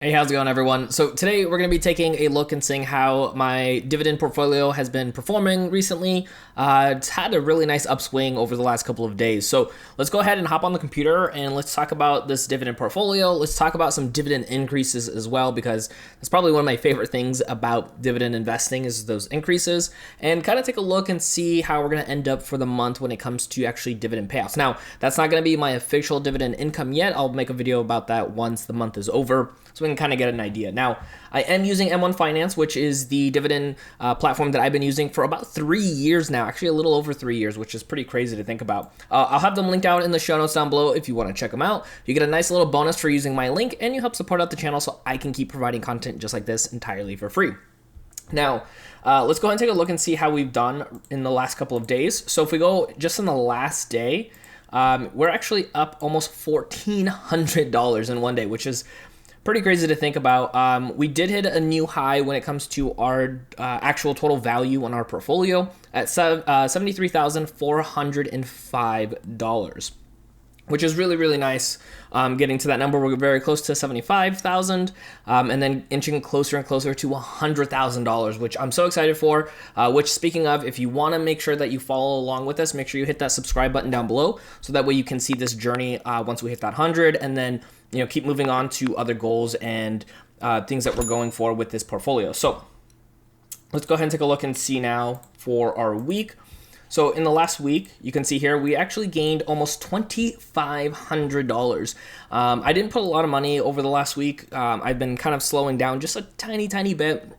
Hey, how's it going, everyone? So today we're going to be taking a look and seeing how my dividend portfolio has been performing recently. It's had a really nice upswing over the last couple of days. So let's go ahead and hop on the computer and let's talk about this dividend portfolio. Let's talk about some dividend increases as well, because that's probably one of my favorite things about dividend investing is those increases, and kind of take a look and see how we're going to end up for the month when it comes to actually dividend payouts. Now, that's not going to be my official dividend income yet. I'll make a video about that once the month is over, so we can kind of get an idea. Now, I am using M1 Finance, which is the dividend platform that I've been using for about 3 years now, actually a little over 3 years, which is pretty crazy to think about. I'll have them linked out in the show notes down below if you want to check them out. You get a nice little bonus for using my link, and you help support out the channel so I can keep providing content just like this entirely for free. Now, let's go ahead and take a look and see how we've done in the last couple of days. So if we go just in the last day, we're actually up almost $1,400 in one day, which is pretty crazy to think about. We did hit a new high when it comes to our actual total value on our portfolio at $73,405, which is really, really nice. Getting to that number, we're very close to 75,000, and then inching closer and closer to $100,000, which I'm so excited for. Which, speaking of, if you want to make sure that you follow along with us, make sure you hit that subscribe button down below, so that way you can see this journey once we hit that 100, and then keep moving on to other goals and things that we're going for with this portfolio. So let's go ahead and take a look and see now for our week. So in the last week, you can see here, we actually gained almost $2,500. I didn't put a lot of money over the last week. I've been kind of slowing down just a tiny bit.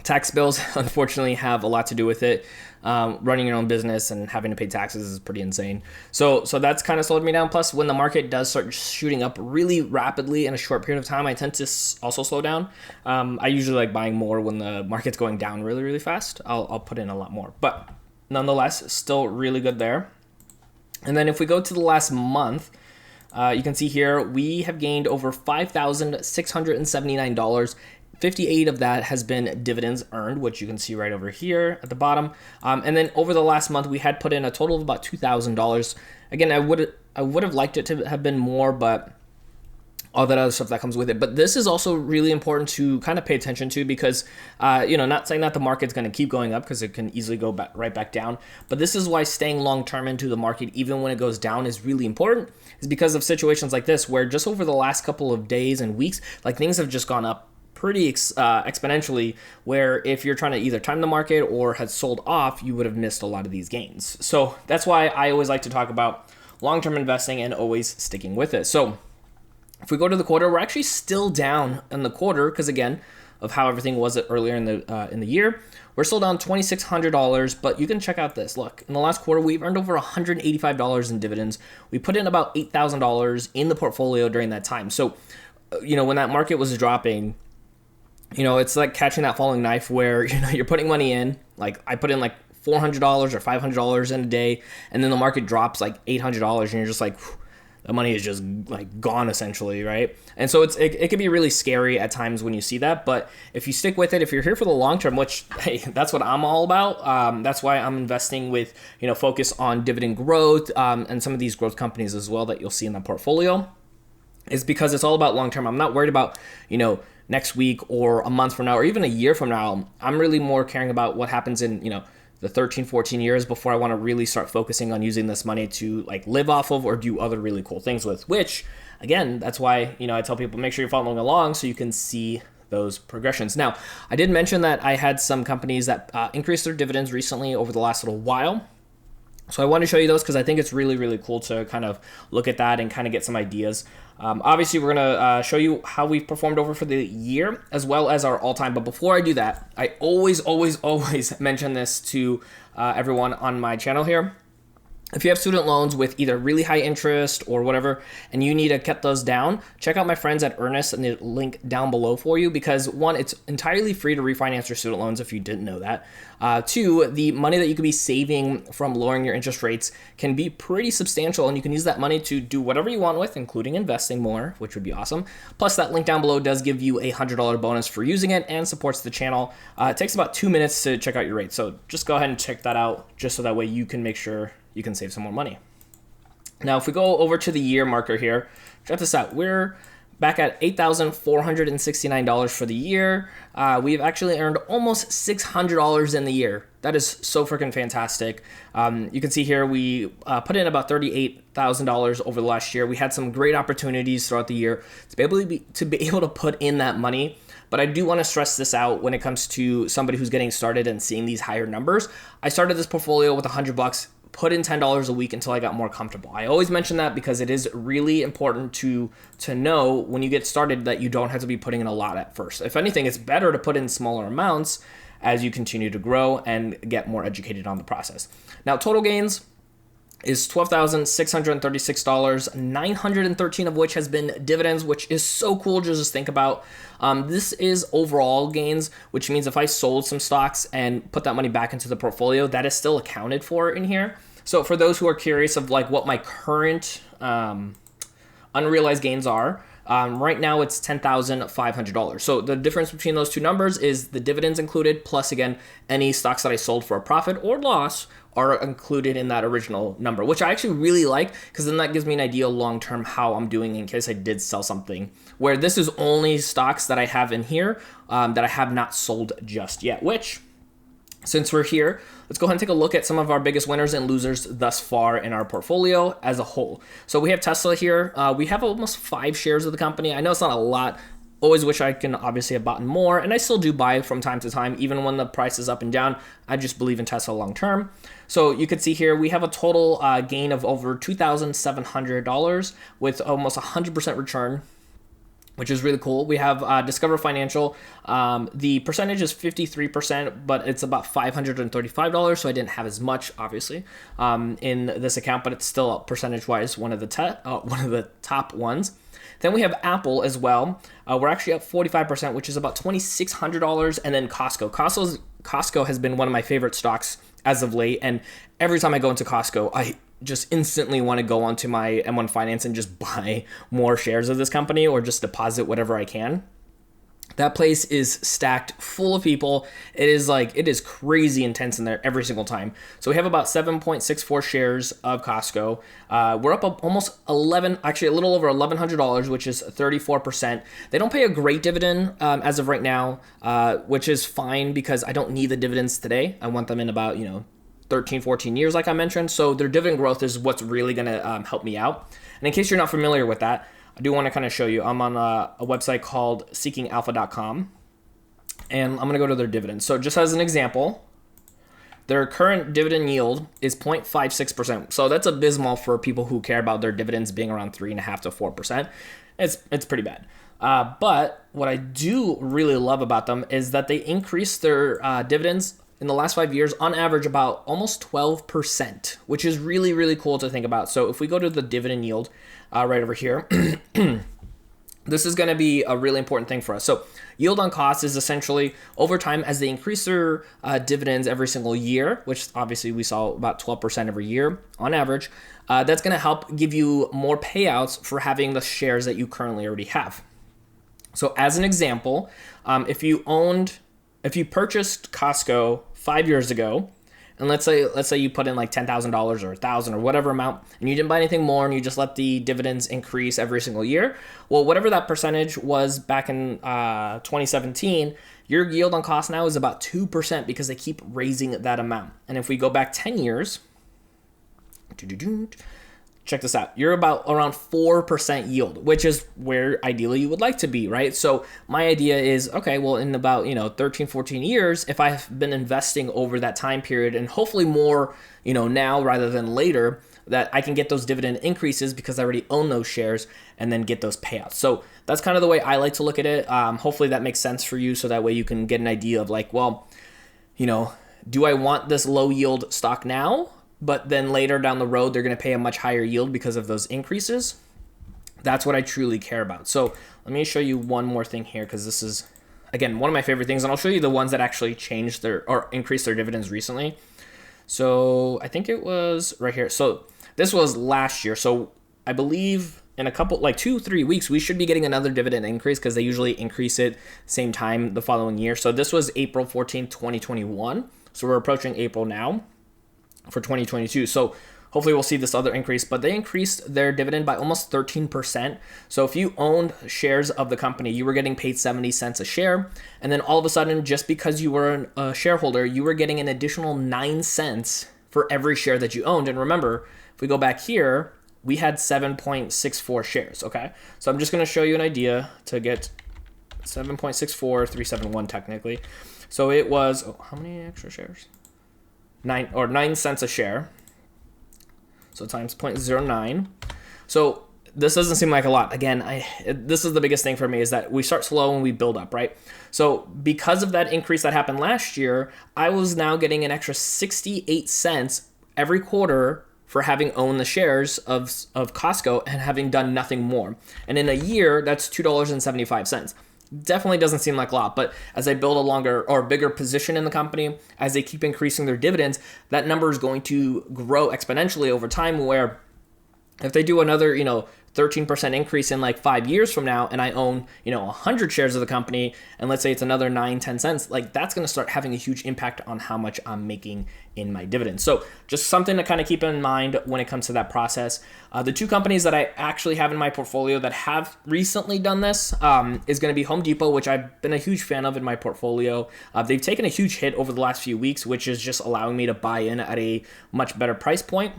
Tax bills, unfortunately, have a lot to do with it. Running your own business and having to pay taxes is pretty insane. So that's kind of slowed me down. Plus, when the market does start shooting up really rapidly in a short period of time, I tend to also slow down. I usually like buying more when the market's going down really, really fast. I'll put in a lot more. But nonetheless, still really good there. And then if we go to the last month, you can see here we have gained over $5,679. 58 of that has been dividends earned, which you can see right over here at the bottom. And then over the last month, we had put in a total of about $2,000. Again, I would have liked it to have been more, but all that other stuff that comes with it. But this is also really important to kind of pay attention to, because, not saying that the market's going to keep going up, because it can easily go right back down. But this is why staying long-term into the market, even when it goes down, is really important, is because of situations like this, where just over the last couple of days and weeks, like, things have just gone up pretty exponentially, where if you're trying to either time the market or had sold off, you would have missed a lot of these gains. So that's why I always like to talk about long-term investing and always sticking with it. So if we go to the quarter, we're actually still down in the quarter because, again, of how everything was earlier in the year. We're still down $2,600, but you can check out this. Look, in the last quarter, we've earned over $185 in dividends. We put in about $8,000 in the portfolio during that time. So, when that market was dropping, it's like catching that falling knife, where, you're putting money in. Like, I put in like $400 or $500 in a day, and then the market drops like $800, and you're just like, the money is just like gone essentially, right? And so it can be really scary at times when you see that. But if you stick with it, if you're here for the long term, which, hey, that's what I'm all about. That's why I'm investing with, focus on dividend growth, and some of these growth companies as well that you'll see in the portfolio, is because it's all about long term. I'm not worried about, next week or a month from now or even a year from now. I'm really more caring about what happens in, the 13, 14 years before I want to really start focusing on using this money to like live off of or do other really cool things with, which, again, that's why, I tell people, make sure you're following along so you can see those progressions. Now, I did mention that I had some companies that increased their dividends recently over the last little while. So I want to show you those because I think it's really, really cool to kind of look at that and kind of get some ideas. Obviously, we're going to show you how we've performed over for the year, as well as our all-time. But before I do that, I always mention this to everyone on my channel here. If you have student loans with either really high interest or whatever, and you need to cut those down, check out my friends at Earnest and the link down below for you, because one, it's entirely free to refinance your student loans if you didn't know that. Two, the money that you could be saving from lowering your interest rates can be pretty substantial, and you can use that money to do whatever you want with, including investing more, which would be awesome. Plus, that link down below does give you a $100 bonus for using it and supports the channel. It takes about 2 minutes to check out your rate, so just go ahead and check that out, just so that way you can make sure you can save some more money. Now, if we go over to the year marker here, check this out. We're back at $8,469 for the year. We've actually earned almost $600 in the year. That is so freaking fantastic. You can see here we put in about $38,000 over the last year. We had some great opportunities throughout the year to be able to put in that money. But I do want to stress this out when it comes to somebody who's getting started and seeing these higher numbers. I started this portfolio with $100, put in $10 a week until I got more comfortable. I always mention that because it is really important to know when you get started that you don't have to be putting in a lot at first. If anything, it's better to put in smaller amounts as you continue to grow and get more educated on the process. Now, total gains is $12,636, 913 of which has been dividends, which is so cool to just think about. This is overall gains, which means if I sold some stocks and put that money back into the portfolio, that is still accounted for in here. So for those who are curious of like what my current unrealized gains are, right now it's $10,500. So the difference between those two numbers is the dividends included, plus again, any stocks that I sold for a profit or loss are included in that original number, which I actually really like because then that gives me an idea long-term how I'm doing in case I did sell something, where this is only stocks that I have in here that I have not sold just yet, which since we're here, let's go ahead and take a look at some of our biggest winners and losers thus far in our portfolio as a whole. So we have Tesla here. We have almost 5 shares of the company. I know it's not a lot. Always wish I can obviously have bought more, and I still do buy from time to time, even when the price is up and down. I just believe in Tesla long term. So you can see here we have a total gain of over $2,700 with almost 100% return, which is really cool. We have Discover Financial. The percentage is 53%, but it's about $535, so I didn't have as much, obviously, in this account, but it's still percentage-wise one of the top ones. Then we have Apple as well. We're actually up 45%, which is about $2,600. And then Costco. Costco has been one of my favorite stocks as of late. And every time I go into Costco, I just instantly want to go onto my M1 Finance and just buy more shares of this company or just deposit whatever I can. That place is stacked full of people. It is crazy intense in there every single time. So we have about 7.64 shares of Costco. We're up almost a little over $1,100, which is 34%. They don't pay a great dividend as of right now, which is fine because I don't need the dividends today. I want them in about 13, 14 years, like I mentioned. So their dividend growth is what's really going to help me out. And in case you're not familiar with that, I do want to kind of show you. I'm on a website called seekingalpha.com, and I'm going to go to their dividends. So just as an example, their current dividend yield is 0.56%. So that's abysmal for people who care about their dividends being around 3.5 to 4%. It's pretty bad. But what I do really love about them is that they increase their dividends in the last 5 years on average about almost 12%, which is really, really cool to think about. So if we go to the dividend yield right over here, this is going to be a really important thing for us. So yield on cost is essentially over time as they increase their dividends every single year, which obviously we saw about 12% every year on average. That's going to help give you more payouts for having the shares that you currently already have. So as an example, if you purchased Costco 5 years ago, and let's say you put in like $10,000 or $1,000 or whatever amount, and you didn't buy anything more, and you just let the dividends increase every single year, well, whatever that percentage was back in 2017, your yield on cost now is about 2% because they keep raising that amount. And if we go back 10 years, check this out. You're about around 4% yield, which is where ideally you would like to be, right? So my idea is, okay, well, in about 13, 14 years, if I've been investing over that time period and hopefully more, now rather than later, that I can get those dividend increases because I already own those shares and then get those payouts. So that's kind of the way I like to look at it. Hopefully that makes sense for you, so that way you can get an idea of like, well, do I want this low yield stock now? But then later down the road, they're going to pay a much higher yield because of those increases. That's what I truly care about. So let me show you one more thing here, because this is, again, one of my favorite things. And I'll show you the ones that actually changed or increased their dividends recently. So I think it was right here. So this was last year. So I believe in a couple, like 2-3 weeks, we should be getting another dividend increase because they usually increase it same time the following year. So this was April 14th, 2021. So we're approaching April now for 2022. So hopefully we'll see this other increase, but they increased their dividend by almost 13%. So if you owned shares of the company, you were getting paid 70 cents a share. And then all of a sudden, just because you were a shareholder, you were getting an additional 9 cents for every share that you owned. And remember, if we go back here, we had 7.64 shares, okay? So I'm just gonna show you an idea to get 7.64371 technically. So it was, how many extra shares? 9 cents a share. So times 0.09. So this doesn't seem like a lot. Again, this is the biggest thing for me, is that we start slow and we build up, right? So because of that increase that happened last year, I was now getting an extra 68 cents every quarter for having owned the shares of Costco and having done nothing more. And in a year, that's $2.75. Definitely doesn't seem like a lot, but as I build a longer or bigger position in the company, as they keep increasing their dividends, that number is going to grow exponentially over time, where if they do another, 13% increase in like 5 years from now, and I own, 100 shares of the company, and let's say it's another 9-10 cents, like that's going to start having a huge impact on how much I'm making in my dividends. So just something to kind of keep in mind when it comes to that process. The two companies that I actually have in my portfolio that have recently done this is going to be Home Depot, which I've been a huge fan of in my portfolio. They've taken a huge hit over the last few weeks, which is just allowing me to buy in at a much better price point.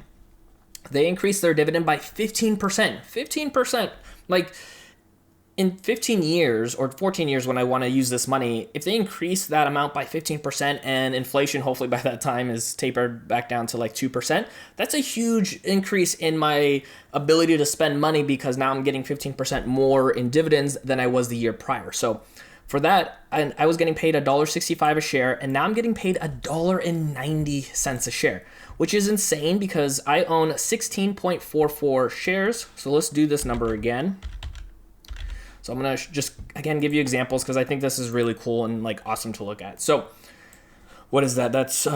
They increased their dividend by 15%. 15%. Like in 15 years or 14 years when I want to use this money, if they increase that amount by 15% and inflation hopefully by that time is tapered back down to like 2%, that's a huge increase in my ability to spend money, because now I'm getting 15% more in dividends than I was the year prior. So for that, I was getting paid $1.65 a share, and now I'm getting paid $1.90 a share, which is insane because I own 16.44 shares. So let's do this number again. So I'm gonna just, again, give you examples because I think this is really cool and like awesome to look at. So what is that? That's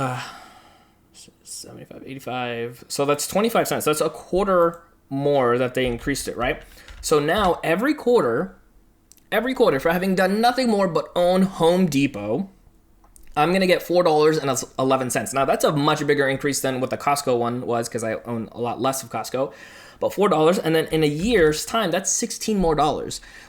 75, 85. So that's 25 cents. That's a quarter more that they increased it, right? So now every quarter, for having done nothing more but own Home Depot, I'm going to get $4.11. Now, that's a much bigger increase than what the Costco one was, because I own a lot less of Costco. But $4, and then in a year's time, that's $16 more.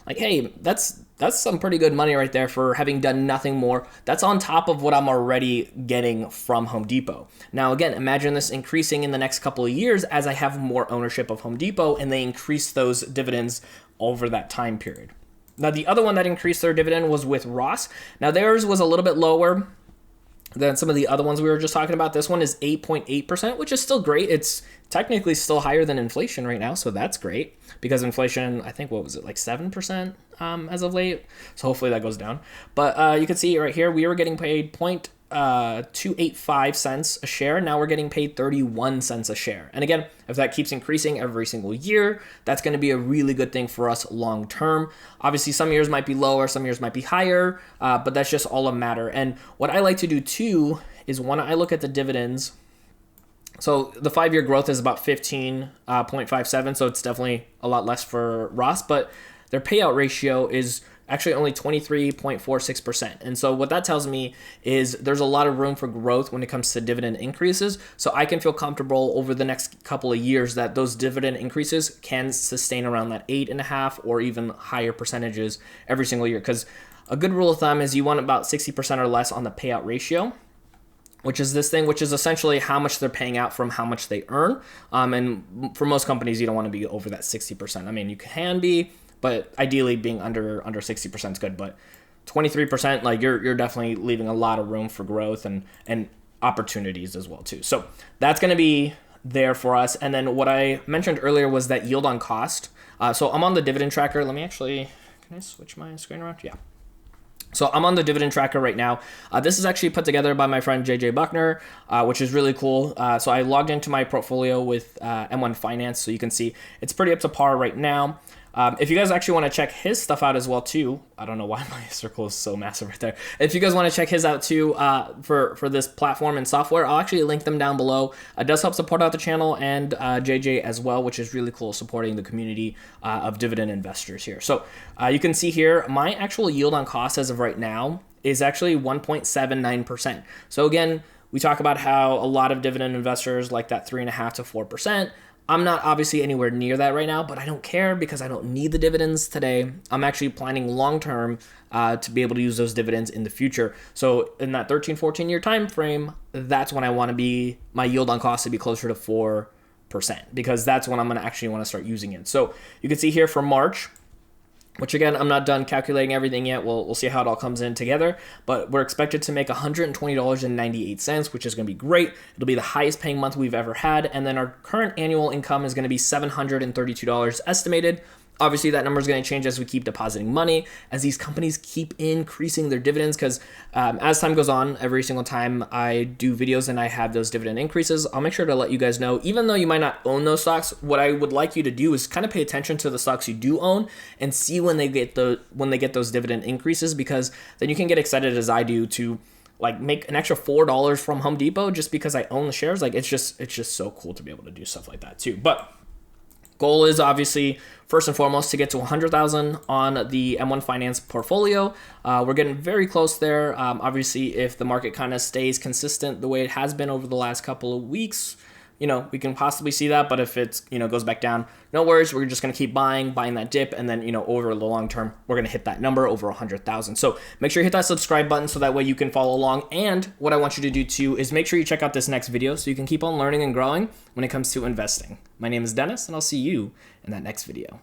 Like, hey, that's some pretty good money right there for having done nothing more. That's on top of what I'm already getting from Home Depot. Now, again, imagine this increasing in the next couple of years as I have more ownership of Home Depot, and they increase those dividends over that time period. Now, the other one that increased their dividend was with Ross. Now, theirs was a little bit lower than some of the other ones we were just talking about. This one is 8.8%, which is still great. It's technically still higher than inflation right now, so that's great, because inflation, I think, what was it, like 7% as of late? So hopefully that goes down. But you can see right here, we were getting paid 285 cents a share. Now we're getting paid 31 cents a share. And again, if that keeps increasing every single year, that's going to be a really good thing for us long term. Obviously, some years might be lower, some years might be higher, but that's just all a matter. And what I like to do too is when I look at the dividends, so the 5-year growth is about 15.57, so it's definitely a lot less for Ross, but their payout ratio is actually only 23.46%. And so what that tells me is there's a lot of room for growth when it comes to dividend increases. So I can feel comfortable over the next couple of years that those dividend increases can sustain around that 8.5 or even higher percentages every single year. Because a good rule of thumb is you want about 60% or less on the payout ratio, which is this thing, which is essentially how much they're paying out from how much they earn. And for most companies, you don't want to be over that 60%. I mean, you can be, but ideally being under 60% is good. But 23%, like you're definitely leaving a lot of room for growth and opportunities as well too. So that's going to be there for us. And then what I mentioned earlier was that yield on cost. So I'm on the dividend tracker. Let me actually, can I switch my screen around? Yeah. So I'm on the dividend tracker right now. This is actually put together by my friend JJ Buckner, which is really cool. So I logged into my portfolio with M1 Finance, so you can see it's pretty up to par right now. If you guys actually want to check his stuff out as well too, I don't know why my circle is so massive right there. If you guys want to check his out too for this platform and software, I'll actually link them down below. It does help support out the channel and JJ as well, which is really cool, supporting the community of dividend investors here. So you can see here, my actual yield on cost as of right now is actually 1.79%. So again, We talk about how a lot of dividend investors like that 3.5 to 4%. I'm not obviously anywhere near that right now, but I don't care because I don't need the dividends today. I'm actually planning long term to be able to use those dividends in the future. So in that 13, 14 year time frame, that's when I want to be, my yield on cost to be closer to 4%, because that's when I'm going to actually want to start using it. So you can see here for March, which again, I'm not done calculating everything yet. We'll see how it all comes in together, but we're expected to make $120.98, which is going to be great. It'll be the highest paying month we've ever had. And then our current annual income is going to be $732 estimated. Obviously, that number is going to change as we keep depositing money, as these companies keep increasing their dividends, because as time goes on, every single time I do videos and I have those dividend increases, I'll make sure to let you guys know. Even though you might not own those stocks, what I would like you to do is kind of pay attention to the stocks you do own and see when they get those dividend increases, because then you can get excited as I do to like make an extra $4 from Home Depot just because I own the shares. Like it's just so cool to be able to do stuff like that too. But goal is obviously first and foremost to get to 100,000 on the M1 Finance portfolio. We're getting very close there. Obviously, if the market kind of stays consistent the way it has been over the last couple of weeks, we can possibly see that. But if it's, goes back down, no worries. We're just going to keep buying that dip. And then, over the long term, we're going to hit that number over 100,000. So make sure you hit that subscribe button so that way you can follow along. And what I want you to do too is make sure you check out this next video so you can keep on learning and growing when it comes to investing. My name is Dennis, and I'll see you in that next video.